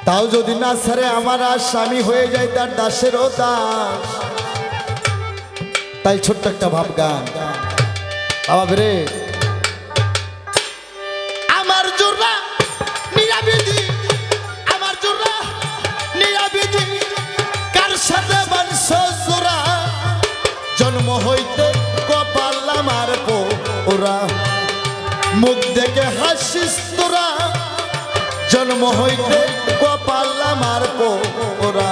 তাও যদি না ছাড়ে আমার আর স্বামী হয়ে যায় তার দাসেরও দাস। তাই ছোট্ট একটা ভাব গান বাবা রে। আমার জোড়া নিরাবিধি, আমার জোড়া নিরাবিধি, কার সাথে বানছ জোড়া, জন্ম হইতে কপাল আমার পোড়া, মুখ দেখে হাসিস তোরা, জন্ম হইতে কপাল আমার পোড়া।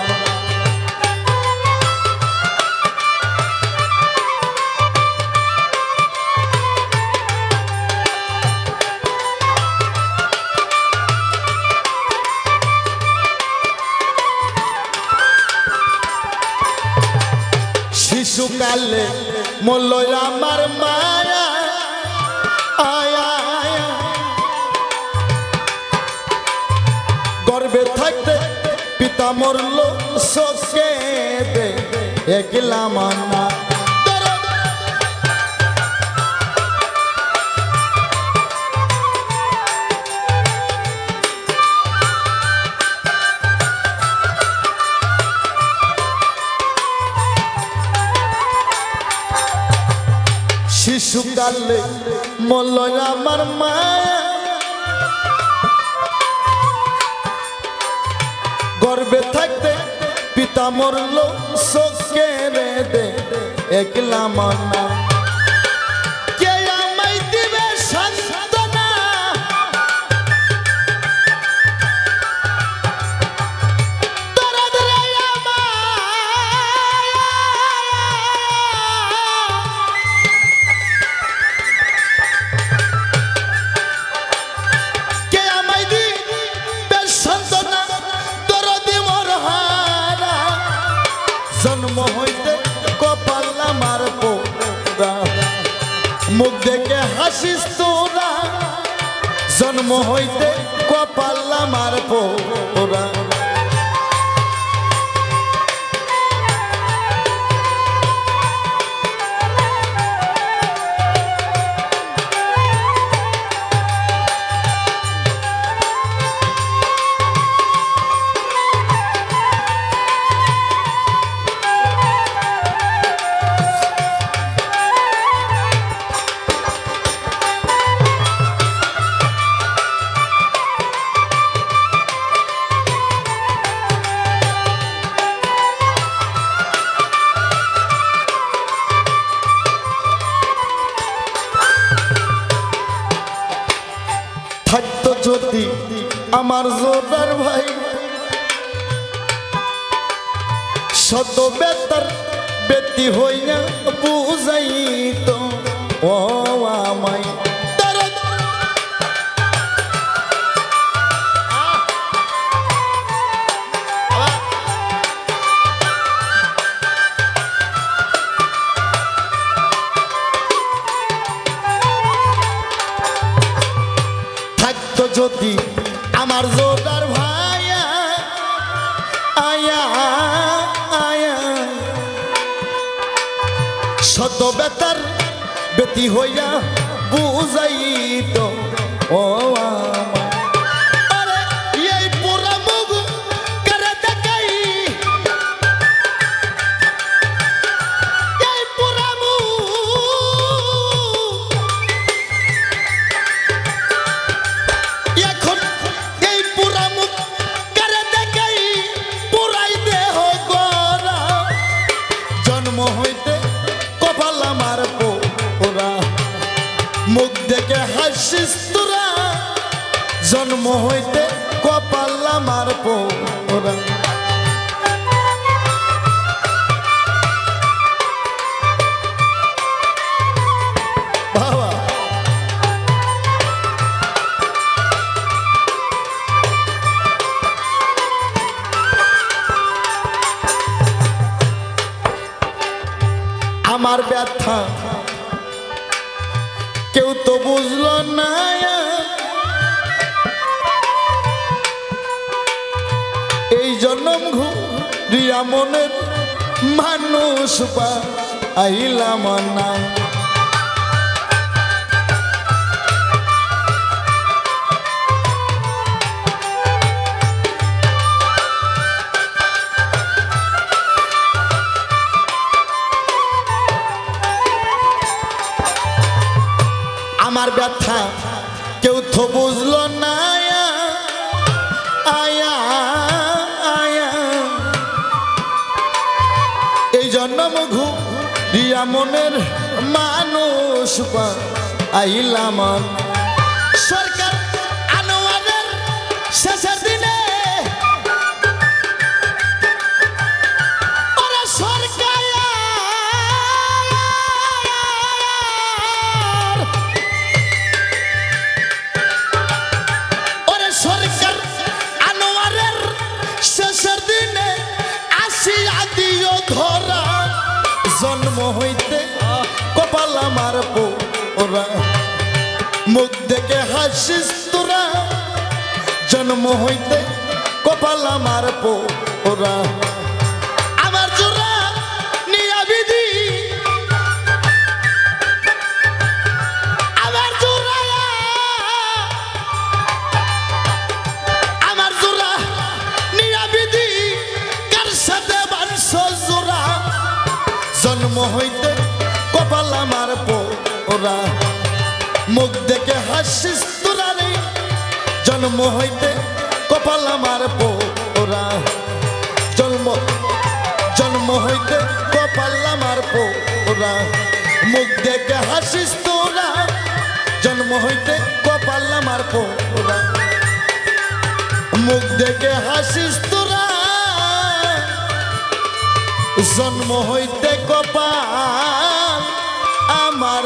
শিশুকালে মূল্য আমার মায়া, আয়া গর্বে থাকতে পিতা মরল শোকে একলা মানা। শিশুকালে মূল্য আমার মায়া, গর্বে থাকতে পিতা মরল শোকে রে দে একলা মানা। কে আমায় দিবে সান্ত্বনা, দরদ রে আমায়, কে আমায় দিবে সান্ত্বনা, জন্ম হইতে কপাল আমার পোড়া, মুখ দেখে হাসিস তোরা, জন্ম হইতে কপাল আমার পোড়া। থাকতো যদি আমার জোড়ার ভাই, শত বেতার বেতি হইয়া বুঝাইত ও আমায়। থাকতো যদি আমার জোড়ার ভাইয়া, আয়া আয়া শত বেতার বেতি হইয়া বুঝাইত ও আমায়। আরে এই পুরা মুখ করে দেখাই, এই পুরা মুখ এখন, এই পুরা মুখ করে দেখাই, পুরাই দেহ গোরা, জন্ম হইতে কপাল আমার পোড়া, মুখ দেখে হাসিস তোরা, জন্ম হইতে কপাল আমার পোড়া। বাবা আমার ব্যথা কেউ তো বুঝলো না, এই জন্ম ঘুরিয়া মনের মানুষ পাইলাম না। মনের মানুষ আইলাম সরকার আনোয়ারের শেষের দিনে ওরে সরকার ওরে সরকার আনোয়ারের শেষের দিনে আসিয়া দিও ধরা জন্ম হইতে কপাল আমার পোরা মুখ দেখে হাসিস তোরা জন্ম হইতে কপাল আমার পোরা আমার জোড়া নিয়া বিধি আমার জোড়া নিয়া বিধি কার সাথে বানস জোড়া জন্ম হইতে কপাল আমার পোরা মুখ দেখে হাসিস তোরা রে জন্ম হইতে কপাল আমার পোরা জন্ম হইতে কপাল আমার পোরা মুখ দেখে হাসিস তোরা জন্ম হইতে কপাল আমার পোরা মুখ দেখে হাসিস তোরা জন্ম হইতে কপাল আমার